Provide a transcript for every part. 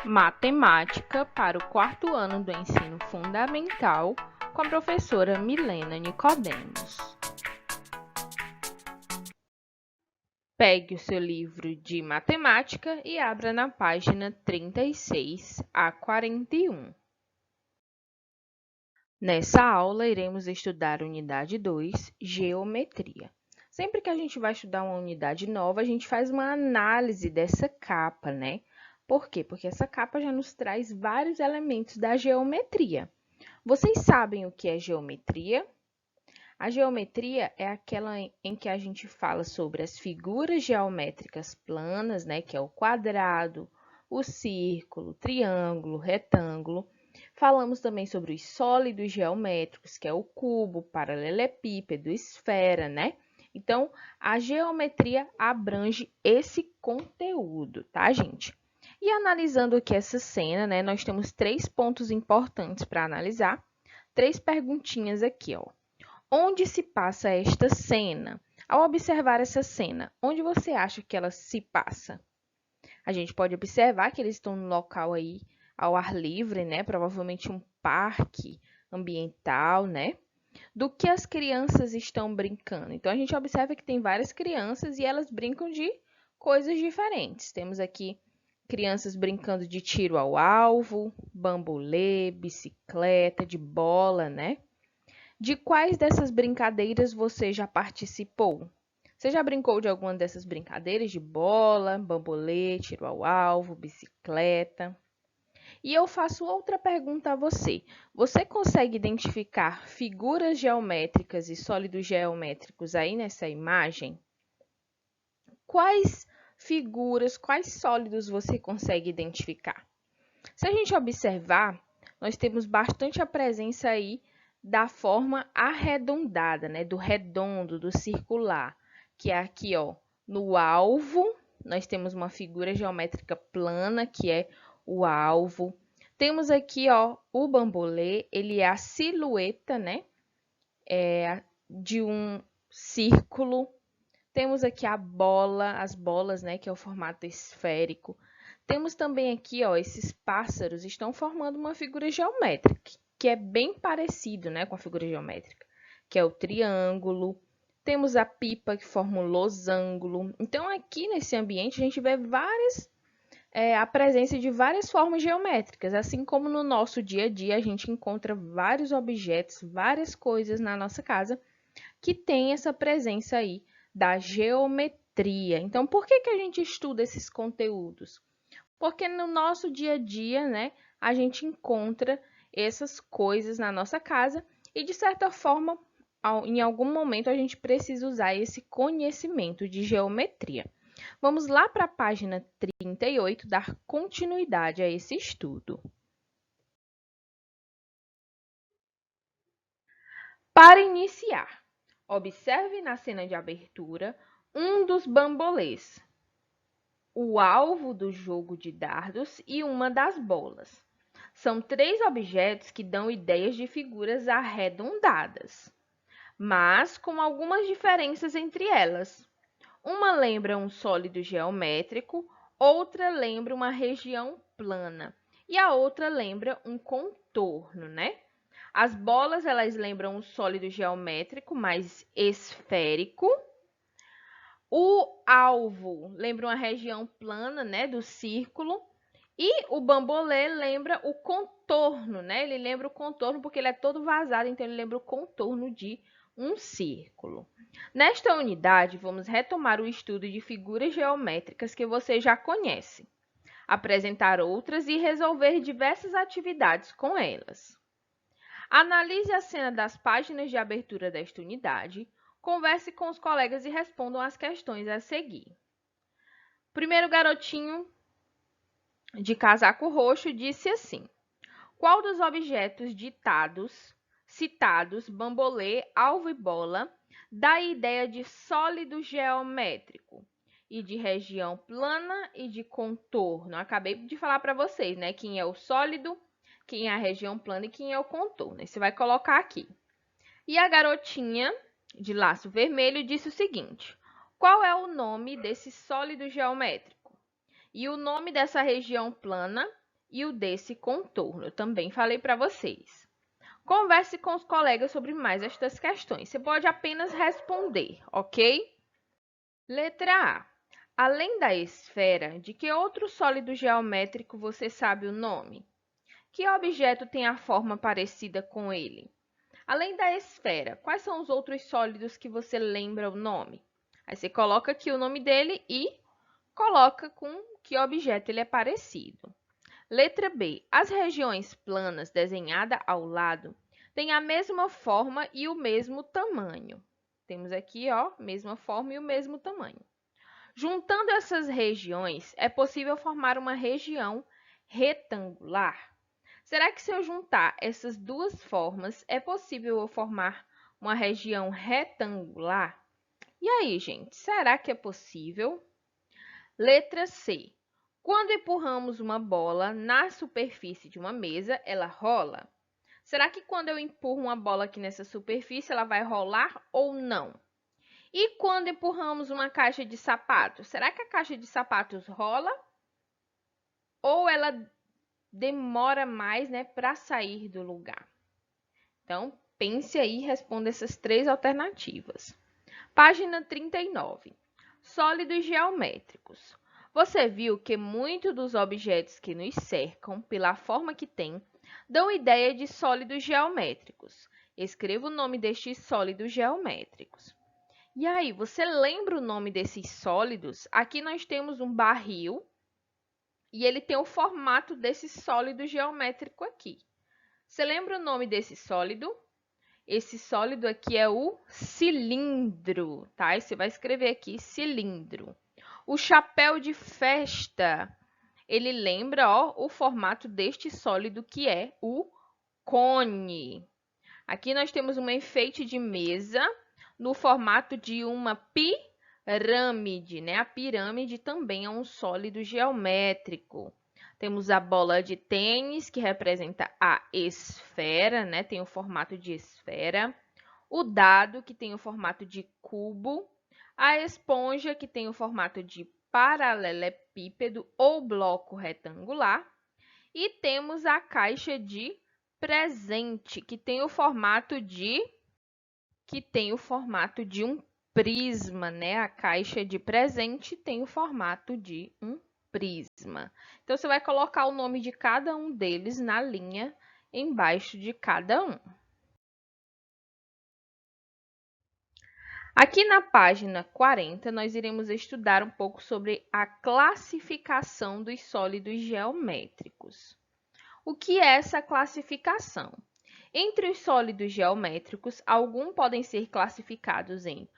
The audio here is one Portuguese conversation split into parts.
Matemática para o quarto ano do ensino fundamental, com a professora Milena Nicodemos. Pegue o seu livro de matemática e abra na página 36 a 41. Nessa aula, iremos estudar a unidade 2, Geometria. Sempre que a gente vai estudar uma unidade nova, a gente faz uma análise dessa capa, né? Por quê? Porque essa capa já nos traz vários elementos da geometria. Vocês sabem o que é geometria? A geometria é aquela em que a gente fala sobre as figuras geométricas planas, né, que é o quadrado, o círculo, triângulo, retângulo. Falamos também sobre os sólidos geométricos, que é o cubo, paralelepípedo, esfera, né? Então, a geometria abrange esse conteúdo, tá, gente? E analisando aqui essa cena, né, nós temos 3 pontos importantes para analisar. 3 perguntinhas aqui, ó. Onde se passa esta cena? Ao observar essa cena, onde você acha que ela se passa? A gente pode observar que eles estão no local aí ao ar livre, né? Provavelmente um parque ambiental, né? Do que as crianças estão brincando. Então, a gente observa que tem várias crianças e elas brincam de coisas diferentes. Temos aqui crianças brincando de tiro ao alvo, bambolê, bicicleta, de bola, né? De quais dessas brincadeiras você já participou? Você já brincou de alguma dessas brincadeiras de bola, bambolê, tiro ao alvo, bicicleta? E eu faço outra pergunta a você. Você consegue identificar figuras geométricas e sólidos geométricos aí nessa imagem? Quais figuras, quais sólidos você consegue identificar? Se a gente observar, nós temos bastante a presença aí da forma arredondada, né? Do redondo, do circular, que é aqui, ó, no alvo, nós temos uma figura geométrica plana, que é o alvo. Temos aqui, ó, o bambolê, ele é a silhueta, né? De um círculo. Temos aqui a bola, as bolas, né? Que é o formato esférico. Temos também aqui, ó, esses pássaros estão formando uma figura geométrica, que é bem parecido, né, com a figura geométrica, que é o triângulo. Temos a pipa, que forma o losango. Então, aqui nesse ambiente, a gente vê a presença de várias formas geométricas, assim como no nosso dia a dia, a gente encontra vários objetos, várias coisas na nossa casa que tem essa presença aí da geometria. Então, por que a gente estuda esses conteúdos? Porque no nosso dia a dia, né, a gente encontra essas coisas na nossa casa e, de certa forma, em algum momento, a gente precisa usar esse conhecimento de geometria. Vamos lá para a página 38, dar continuidade a esse estudo. Para iniciar, observe na cena de abertura um dos bambolês, o alvo do jogo de dardos e uma das bolas. São 3 objetos que dão ideias de figuras arredondadas, mas com algumas diferenças entre elas. Uma lembra um sólido geométrico, outra lembra uma região plana e a outra lembra um contorno, né? As bolas, elas lembram um sólido geométrico mais esférico. O alvo lembra uma região plana, né, do círculo. E o bambolê lembra o contorno, né? Ele lembra o contorno porque ele é todo vazado, então ele lembra o contorno de um círculo. Nesta unidade, vamos retomar o estudo de figuras geométricas que você já conhece, apresentar outras e resolver diversas atividades com elas. Analise a cena das páginas de abertura desta unidade, converse com os colegas e respondam as questões a seguir. Primeiro garotinho de casaco roxo disse assim: qual dos objetos citados, bambolê, alvo e bola, dá a ideia de sólido geométrico e de região plana e de contorno? Acabei de falar para vocês, né? Quem é o sólido, quem é a região plana e quem é o contorno. Você vai colocar aqui. E a garotinha de laço vermelho disse o seguinte: qual é o nome desse sólido geométrico? E o nome dessa região plana e o desse contorno. Eu também falei para vocês. Converse com os colegas sobre mais estas questões. Você pode apenas responder, ok? Letra A. Além da esfera, de que outro sólido geométrico você sabe o nome? Que objeto tem a forma parecida com ele? Além da esfera, quais são os outros sólidos que você lembra o nome? Aí você coloca aqui o nome dele e coloca com que objeto ele é parecido. Letra B. As regiões planas desenhadas ao lado têm a mesma forma e o mesmo tamanho. Temos aqui, ó, mesma forma e o mesmo tamanho. Juntando essas regiões, é possível formar uma região retangular. Será que se eu juntar essas duas formas, é possível eu formar uma região retangular? E aí, gente, será que é possível? Letra C. Quando empurramos uma bola na superfície de uma mesa, ela rola? Será que quando eu empurro uma bola aqui nessa superfície, ela vai rolar ou não? E quando empurramos uma caixa de sapatos, será que a caixa de sapatos rola? Ou ela demora mais, né, para sair do lugar? Então, pense aí e responda essas três alternativas. Página 39. Sólidos geométricos. Você viu que muitos dos objetos que nos cercam, pela forma que têm, dão ideia de sólidos geométricos. Escreva o nome destes sólidos geométricos. E aí, você lembra o nome desses sólidos? Aqui nós temos um barril e ele tem o formato desse sólido geométrico aqui. Você lembra o nome desse sólido? Esse sólido aqui é o cilindro, tá? E você vai escrever aqui cilindro. O chapéu de festa, ele lembra, ó, o formato deste sólido que é o cone. Aqui nós temos um enfeite de mesa no formato de uma pirâmide, né? A pirâmide também é um sólido geométrico. Temos a bola de tênis, que representa a esfera, né? Tem o formato de esfera. O dado, que tem o formato de cubo. A esponja, que tem o formato de paralelepípedo ou bloco retangular. E temos a caixa de presente, que tem o formato de um prisma, né? A caixa de presente tem o formato de um prisma. Então, você vai colocar o nome de cada um deles na linha embaixo de cada um. Aqui na página 40, nós iremos estudar um pouco sobre a classificação dos sólidos geométricos. O que é essa classificação? Entre os sólidos geométricos, alguns podem ser classificados em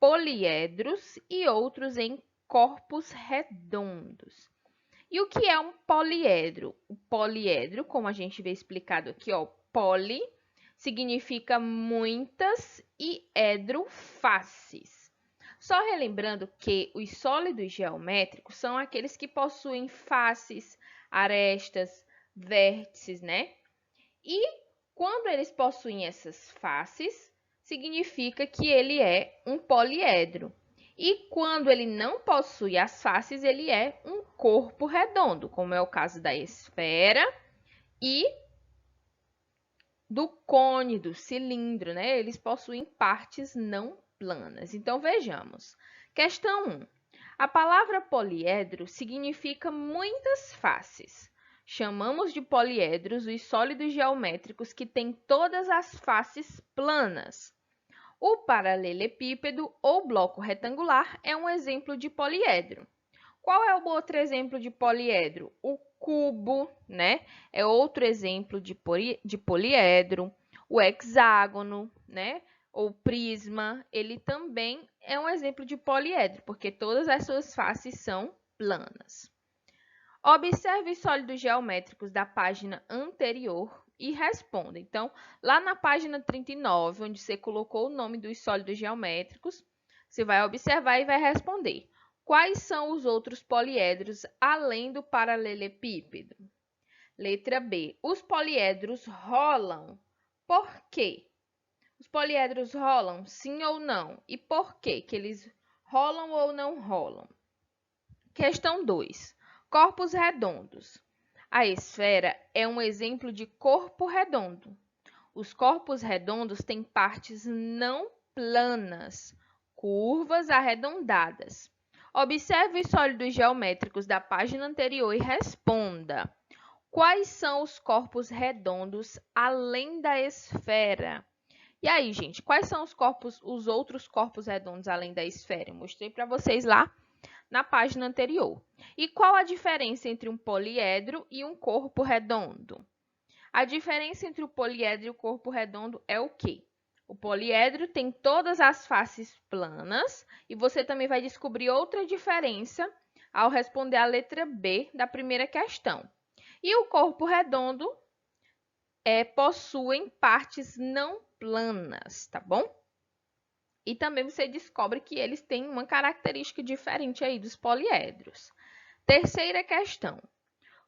poliedros e outros em corpos redondos. E o que é um poliedro? O poliedro, como a gente vê explicado aqui, ó, poli significa muitas e edro, faces. Só relembrando que os sólidos geométricos são aqueles que possuem faces, arestas, vértices, né? E quando eles possuem essas faces, significa que ele é um poliedro. E quando ele não possui as faces, ele é um corpo redondo, como é o caso da esfera e do cone, do cilindro, né? Eles possuem partes não planas. Então, vejamos. Questão 1. A palavra poliedro significa muitas faces. Chamamos de poliedros os sólidos geométricos que têm todas as faces planas. O paralelepípedo ou bloco retangular é um exemplo de poliedro. Qual é o outro exemplo de poliedro? O cubo, né? É outro exemplo de poliedro. O hexágono, né? Ou prisma, ele também é um exemplo de poliedro, porque todas as suas faces são planas. Observe os sólidos geométricos da página anterior e responda. Então, lá na página 39, onde você colocou o nome dos sólidos geométricos, você vai observar e vai responder. Quais são os outros poliedros além do paralelepípedo? Letra B. Os poliedros rolam. Por quê? Os poliedros rolam, sim ou não? E por quê que eles rolam ou não rolam? Questão 2. Corpos redondos. A esfera é um exemplo de corpo redondo. Os corpos redondos têm partes não planas, curvas arredondadas. Observe os sólidos geométricos da página anterior e responda: quais são os corpos redondos além da esfera? E aí, gente, quais são os outros corpos redondos além da esfera? Eu mostrei para vocês lá na página anterior. E qual a diferença entre um poliedro e um corpo redondo? A diferença entre o poliedro e o corpo redondo é o quê? O poliedro tem todas as faces planas e você também vai descobrir outra diferença ao responder a letra B da primeira questão. E o corpo redondo possuem partes não planas, tá bom? E também você descobre que eles têm uma característica diferente aí dos poliedros. Terceira questão.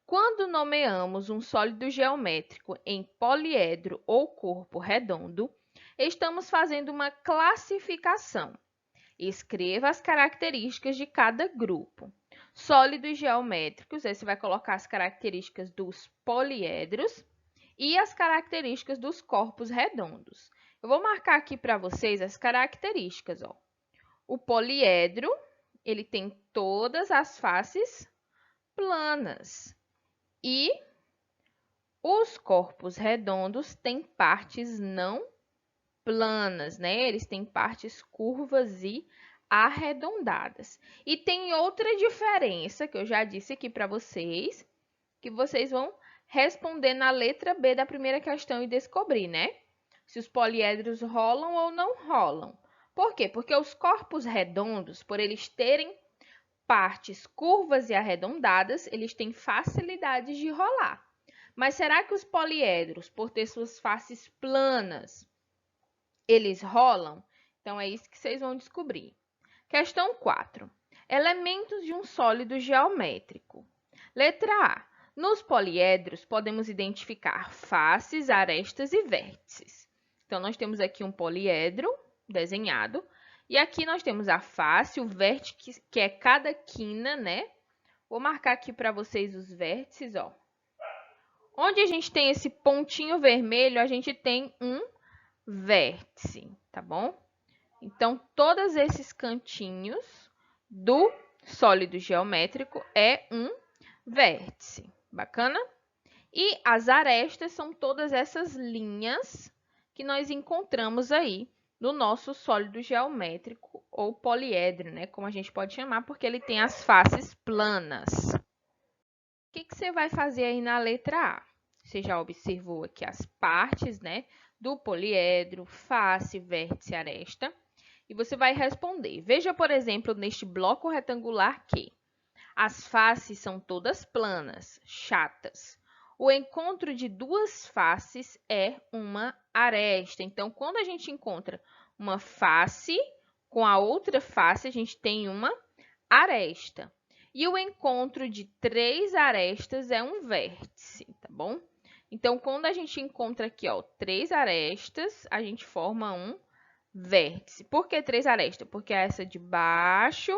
Quando nomeamos um sólido geométrico em poliedro ou corpo redondo, estamos fazendo uma classificação. Escreva as características de cada grupo. Sólidos geométricos, aí você vai colocar as características dos poliedros e as características dos corpos redondos. Eu vou marcar aqui para vocês as características. Ó. O poliedro, ele tem todas as faces planas. E os corpos redondos têm partes não planas, né? Eles têm partes curvas e arredondadas. E tem outra diferença que eu já disse aqui para vocês, que vocês vão responder na letra B da primeira questão e descobrir, né? Se os poliedros rolam ou não rolam. Por quê? Porque os corpos redondos, por eles terem partes curvas e arredondadas, eles têm facilidade de rolar. Mas será que os poliedros, por ter suas faces planas, eles rolam? Então, é isso que vocês vão descobrir. Questão 4. Elementos de um sólido geométrico. Letra A. Nos poliedros, podemos identificar faces, arestas e vértices. Então, nós temos aqui um poliedro desenhado. E aqui nós temos a face, o vértice, que é cada quina, né? Vou marcar aqui para vocês os vértices, ó. Onde a gente tem esse pontinho vermelho, a gente tem um vértice, tá bom? Então, todos esses cantinhos do sólido geométrico é um vértice. Bacana? E as arestas são todas essas linhas que nós encontramos aí no nosso sólido geométrico ou poliedro, né? Como a gente pode chamar, porque ele tem as faces planas. O que você vai fazer aí na letra A? Você já observou aqui as partes, né, do poliedro, face, vértice, aresta. E você vai responder. Veja, por exemplo, neste bloco retangular que as faces são todas planas, chatas. O encontro de duas faces é uma aresta. Então, quando a gente encontra uma face com a outra face, a gente tem uma aresta. E o encontro de três arestas é um vértice, tá bom? Então, quando a gente encontra aqui, ó, três arestas, a gente forma um vértice. Por que três arestas? Porque essa de baixo,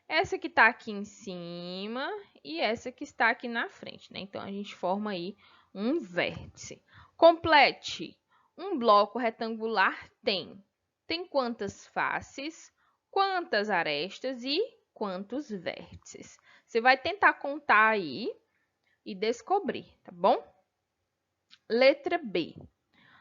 essa que está aqui em cima e essa que está aqui na frente, né? Então, a gente forma aí um vértice. Complete. Um bloco retangular tem quantas faces, quantas arestas e quantos vértices? Você vai tentar contar aí e descobrir, tá bom? Letra B.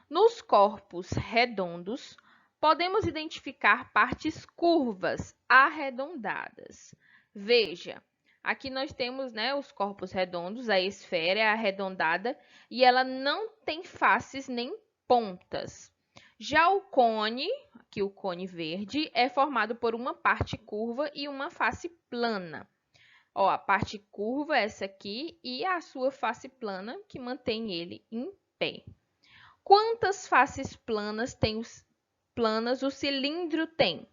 Nos corpos redondos, podemos identificar partes curvas arredondadas. Veja, aqui nós temos, né, os corpos redondos, a esfera é arredondada e ela não tem faces nem pontas. Já o cone, aqui o cone verde, é formado por uma parte curva e uma face plana. Ó, a parte curva é essa aqui e a sua face plana que mantém ele em pé. Quantas faces planas o cilindro tem?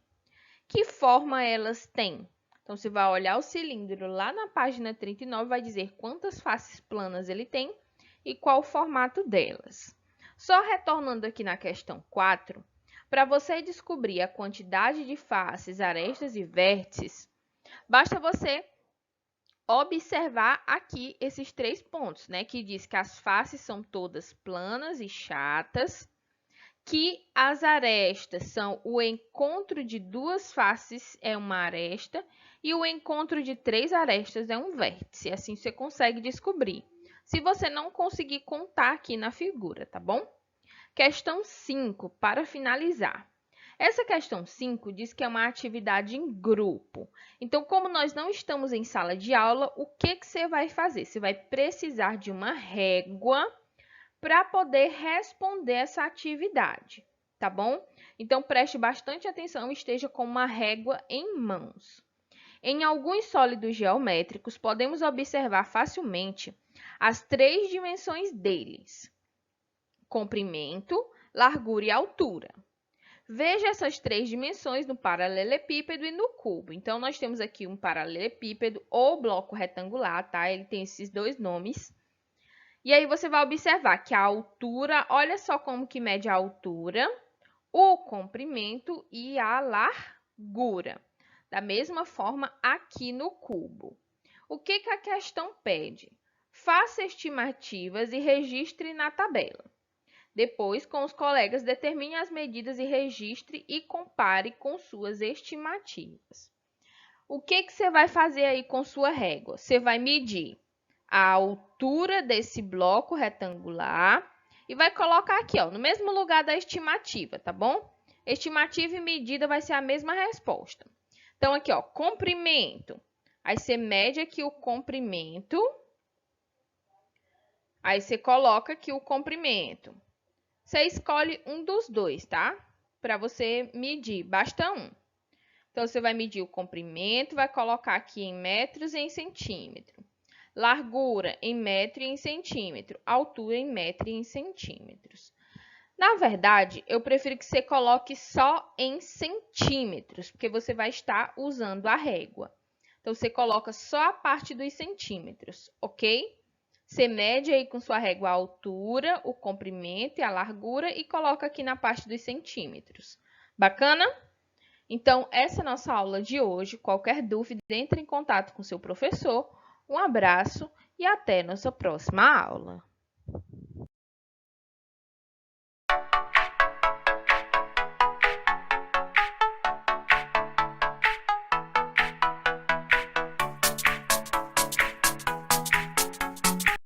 Que forma elas têm? Então, você vai olhar o cilindro lá na página 39 e vai dizer quantas faces planas ele tem e qual o formato delas. Só retornando aqui na questão 4, para você descobrir a quantidade de faces, arestas e vértices, basta você observar aqui esses 3 pontos, né? Que diz que as faces são todas planas e chatas, que as arestas são o encontro de 2 faces é uma aresta e o encontro de 3 arestas é um vértice. Assim você consegue descobrir. Se você não conseguir contar aqui na figura, tá bom? Questão 5, para finalizar. Essa questão 5 diz que é uma atividade em grupo. Então, como nós não estamos em sala de aula, o que você vai fazer? Você vai precisar de uma régua para poder responder essa atividade, tá bom? Então, preste bastante atenção e esteja com uma régua em mãos. Em alguns sólidos geométricos, podemos observar facilmente as 3 dimensões deles: comprimento, largura e altura. Veja essas 3 dimensões no paralelepípedo e no cubo. Então, nós temos aqui um paralelepípedo ou bloco retangular, tá? Ele tem esses 2 nomes. E aí, você vai observar que a altura, olha só como que mede a altura, o comprimento e a largura. Da mesma forma, aqui no cubo. O que a questão pede? Faça estimativas e registre na tabela. Depois, com os colegas, determine as medidas e registre e compare com suas estimativas. O que você vai fazer aí com sua régua? Você vai medir a altura desse bloco retangular e vai colocar aqui, ó, no mesmo lugar da estimativa, tá bom? Estimativa e medida vai ser a mesma resposta. Então, aqui, ó, comprimento. Aí, você mede aqui o comprimento. Aí, você coloca aqui o comprimento. Você escolhe um dos 2, tá? Para você medir, basta um. Então, você vai medir o comprimento, vai colocar aqui em metros e em centímetro. Largura em metro e em centímetro. Altura em metro e em centímetros. Na verdade, eu prefiro que você coloque só em centímetros, porque você vai estar usando a régua. Então, você coloca só a parte dos centímetros, ok? Você mede aí com sua régua a altura, o comprimento e a largura e coloca aqui na parte dos centímetros. Bacana? Então, essa é a nossa aula de hoje. Qualquer dúvida, entre em contato com seu professor. Um abraço e até nossa próxima aula.